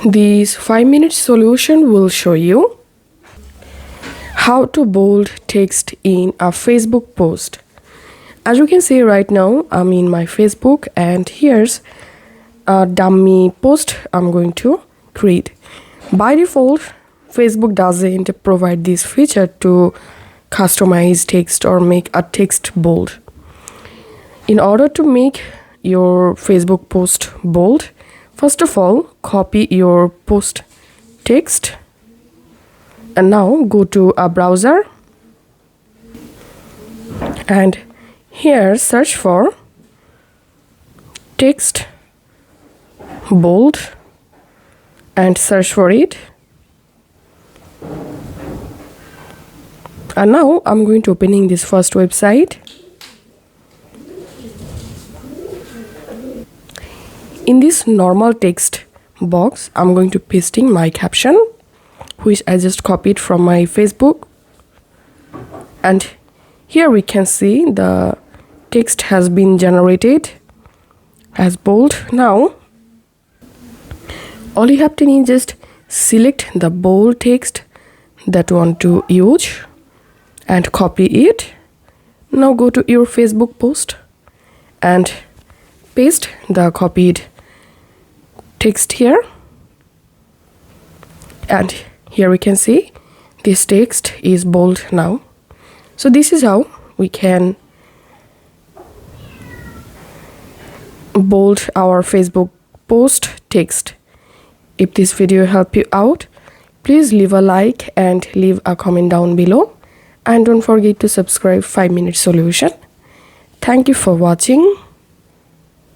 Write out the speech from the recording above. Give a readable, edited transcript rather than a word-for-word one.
This 5-minute solution will show you how to bold text in a Facebook post. As you can see right now, I'm in my Facebook and here's a dummy post I'm going to create. By default, Facebook doesn't provide this feature to customize text or make a text bold. In order to make your Facebook post bold, first of all, copy your post text and now go to a browser and here search for text bold and search for it. And now I'm going to opening this first website. In this normal text box, I'm going to pasting my caption, which I just copied from my Facebook. And here we can see the text has been generated as bold. Now, all you have to do is just select the bold text that you want to use and copy it. Now go to your Facebook post and paste the copied text here, and here we can see this text is bold now. So this is how we can bold our Facebook post text. If this video helped you out, please leave a like and leave a comment down below, and don't forget to subscribe 5-minute solution. Thank you for watching.